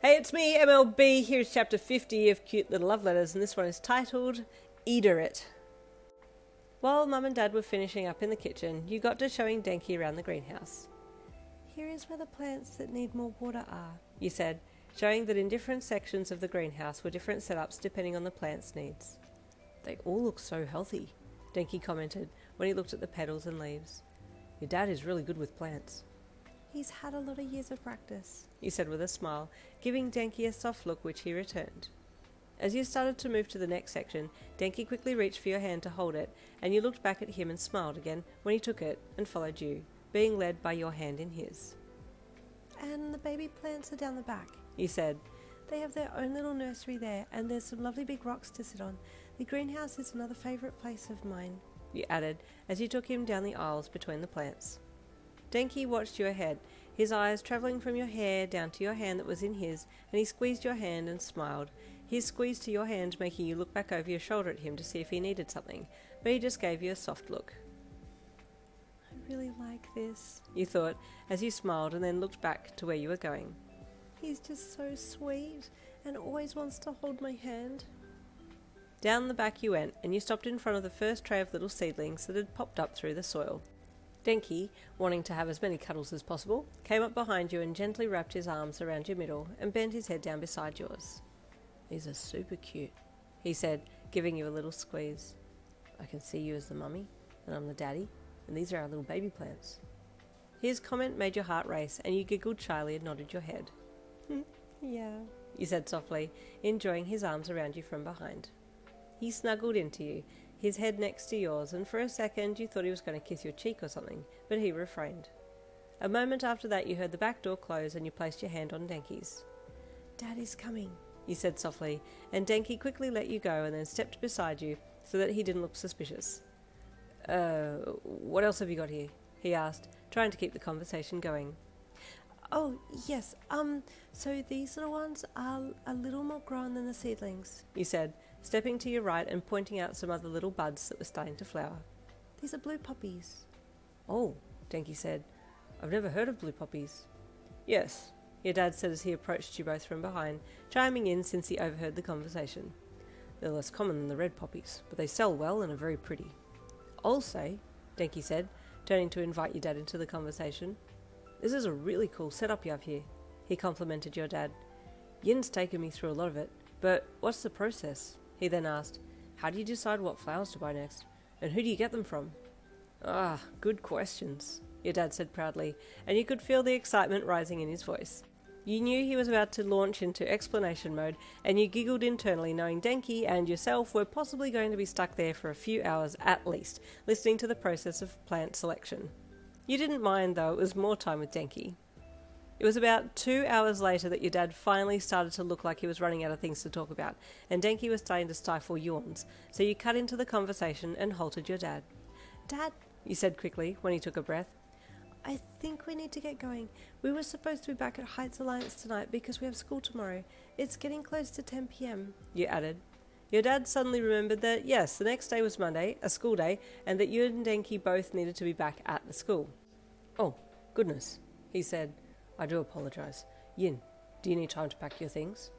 Hey, it's me, MLB. Here's chapter 50 of Cute Little Love Letters, and this one is titled Eater It. While Mum and Dad were finishing up in the kitchen, you got to showing Denki around the greenhouse. Here is where the plants that need more water are, you said, showing that in different sections of the greenhouse were different setups depending on the plant's needs. They all look so healthy, Denki commented when he looked at the petals and leaves. Your dad is really good with plants. He's had a lot of years of practice, you said with a smile, giving Denki a soft look which he returned. As you started to move to the next section, Denki quickly reached for your hand to hold it, and you looked back at him and smiled again when he took it and followed you, being led by your hand in his. And the baby plants are down the back, you said. They have their own little nursery there, and there's some lovely big rocks to sit on. The greenhouse is another favourite place of mine, you added, as you took him down the aisles between the plants. Denki watched you ahead, his eyes travelling from your hair down to your hand that was in his, and he squeezed your hand and smiled, his squeeze to your hand making you look back over your shoulder at him to see if he needed something, but he just gave you a soft look. I really like this, you thought, as you smiled and then looked back to where you were going. He's just so sweet and always wants to hold my hand. Down the back you went, and you stopped in front of the first tray of little seedlings that had popped up through the soil. Denki, wanting to have as many cuddles as possible, came up behind you and gently wrapped his arms around your middle and bent his head down beside yours. These are super cute, he said, giving you a little squeeze. I can see you as the mummy, and I'm the daddy, and these are our little baby plants. His comment made your heart race, and you giggled shyly and nodded your head. Yeah, you said softly, enjoying his arms around you from behind. He snuggled into you, his head next to yours, and for a second you thought he was going to kiss your cheek or something, but he refrained. A moment after that you heard the back door close and you placed your hand on Denki's. Daddy's coming, you said softly, and Denki quickly let you go and then stepped beside you so that he didn't look suspicious. What else have you got here? He asked, trying to keep the conversation going. Oh, yes, so these little ones are a little more grown than the seedlings, you said, stepping to your right and pointing out some other little buds that were starting to flower. These are blue poppies. Oh, Denki said. I've never heard of blue poppies. Yes, your dad said as he approached you both from behind, chiming in since he overheard the conversation. They're less common than the red poppies, but they sell well and are very pretty. I'll say, Denki said, turning to invite your dad into the conversation. This is a really cool setup you have here, he complimented your dad. Yin's taken me through a lot of it, but what's the process? He then asked. How do you decide what flowers to buy next? And who do you get them from? Ah, good questions, your dad said proudly, and you could feel the excitement rising in his voice. You knew he was about to launch into explanation mode, and you giggled internally knowing Denki and yourself were possibly going to be stuck there for a few hours at least, listening to the process of plant selection. You didn't mind though, it was more time with Denki. It was about 2 hours later that your dad finally started to look like he was running out of things to talk about, and Denki was starting to stifle yawns, so you cut into the conversation and halted your dad. Dad, you said quickly when he took a breath, I think we need to get going. We were supposed to be back at Heights Alliance tonight because we have school tomorrow. It's getting close to 10 p.m, you added. Your dad suddenly remembered that, yes, the next day was Monday, a school day, and that you and Denki both needed to be back at the school. Oh, goodness, he said. I do apologise. Yin, do you need time to pack your things?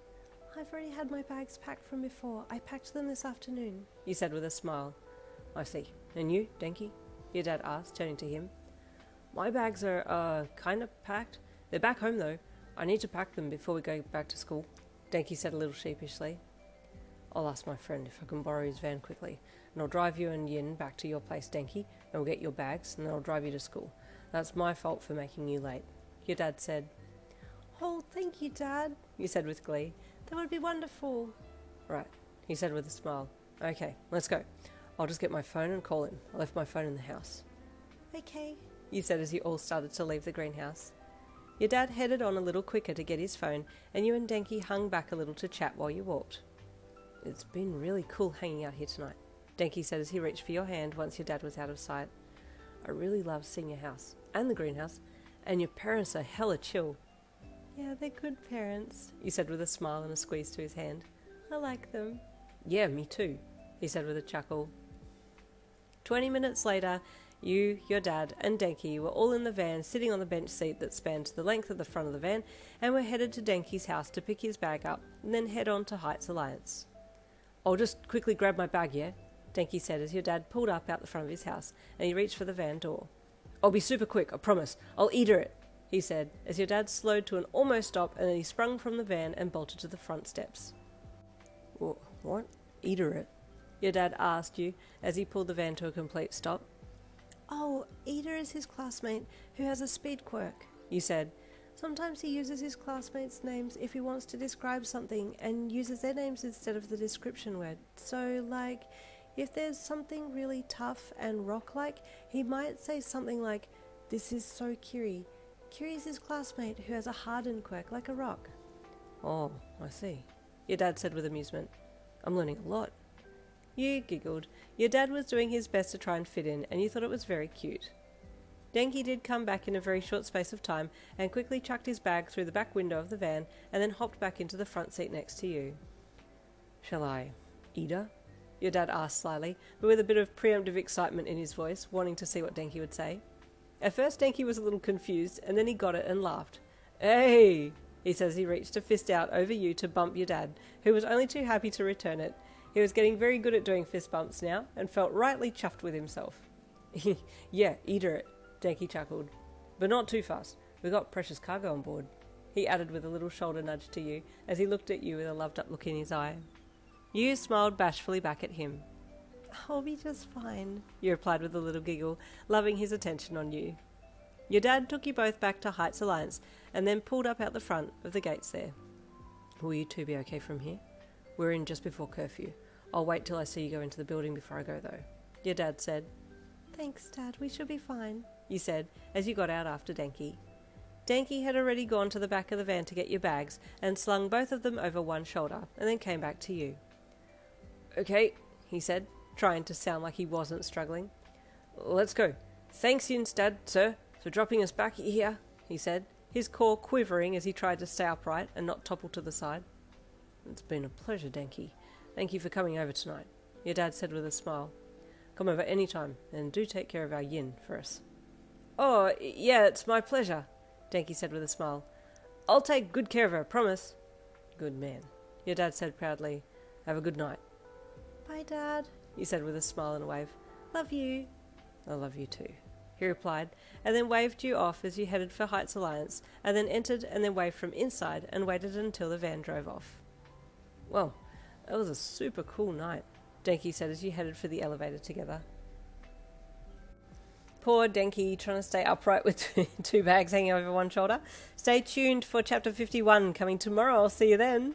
I've already had my bags packed from before. I packed them this afternoon, you said with a smile. I see. And you, Denki? Your dad asked, turning to him. My bags are, kind of packed. They're back home, though. I need to pack them before we go back to school, Denki said a little sheepishly. I'll ask my friend if I can borrow his van quickly, and I'll drive you and Yin back to your place, Denki, and we'll get your bags, and then I'll drive you to school. That's my fault for making you late, your dad said. Oh, thank you, Dad, you said with glee. That would be wonderful. Right, he said with a smile. Okay, let's go. I'll just get my phone and call him. I left my phone in the house. Okay, you said as you all started to leave the greenhouse. Your dad headed on a little quicker to get his phone, and you and Denki hung back a little to chat while you walked. It's been really cool hanging out here tonight, Denki said as he reached for your hand once your dad was out of sight. I really love seeing your house, and the greenhouse, and your parents are hella chill. Yeah, they're good parents, you said with a smile and a squeeze to his hand. I like them. Yeah, me too, he said with a chuckle. 20 minutes later, You, your dad, and Denki were all in the van sitting on the bench seat that spanned the length of the front of the van and were headed to Denki's house to pick his bag up and then head on to Heights Alliance. "I'll just quickly grab my bag, yeah?" Denki said as your dad pulled up out the front of his house and he reached for the van door. "I'll be super quick, I promise. I'll eater it," he said as your dad slowed to an almost stop and then he sprung from the van and bolted to the front steps. "What? Eater it?" your dad asked you as he pulled the van to a complete stop. "Oh, Ida is his classmate who has a speed quirk," you said. "Sometimes he uses his classmates' names if he wants to describe something and uses their names instead of the description word. So, like, if there's something really tough and rock-like, he might say something like, 'This is so Kiri.' Kiri's his classmate who has a hardened quirk like a rock." "Oh, I see," your dad said with amusement. "I'm learning a lot." You giggled. Your dad was doing his best to try and fit in, and you thought it was very cute. Denki did come back in a very short space of time and quickly chucked his bag through the back window of the van and then hopped back into the front seat next to you. "Shall I eat her?" your dad asked slyly, but with a bit of preemptive excitement in his voice, wanting to see what Denki would say. At first Denki was a little confused, and then he got it and laughed. "Hey!" he said as he reached a fist out over you to bump your dad, who was only too happy to return it. He was getting very good at doing fist bumps now, and felt rightly chuffed with himself. "Yeah, eater it," Denki chuckled. "But not too fast. We got precious cargo on board," he added with a little shoulder nudge to you, as he looked at you with a loved-up look in his eye. You smiled bashfully back at him. "I'll be just fine," you replied with a little giggle, loving his attention on you. Your dad took you both back to Heights Alliance, and then pulled up out the front of the gates there. "Will you two be okay from here? We're in just before curfew. I'll wait till I see you go into the building before I go, though," your dad said. "Thanks, Dad. We should be fine," you said, as you got out after Denki. Denki had already gone to the back of the van to get your bags and slung both of them over one shoulder, and then came back to you. "Okay," he said, trying to sound like he wasn't struggling. "Let's go. Thanks, Dad, sir, for dropping us back here," he said, his core quivering as he tried to stay upright and not topple to the side. "It's been a pleasure, Denki. Thank you for coming over tonight," your dad said with a smile. "Come over any time, and do take care of our yin for us." "Oh, yeah, it's my pleasure," Denki said with a smile. "I'll take good care of her, promise." "Good man," your dad said proudly. "Have a good night." "Bye, Dad," you said with a smile and a wave. "Love you." "I love you too," he replied, and then waved you off as you headed for Heights Alliance, and then entered and then waved from inside and waited until the van drove off. "Well, that was a super cool night," Denki said as you headed for the elevator together. Poor Denki trying to stay upright with two bags hanging over one shoulder. Stay tuned for chapter 51 coming tomorrow. I'll see you then.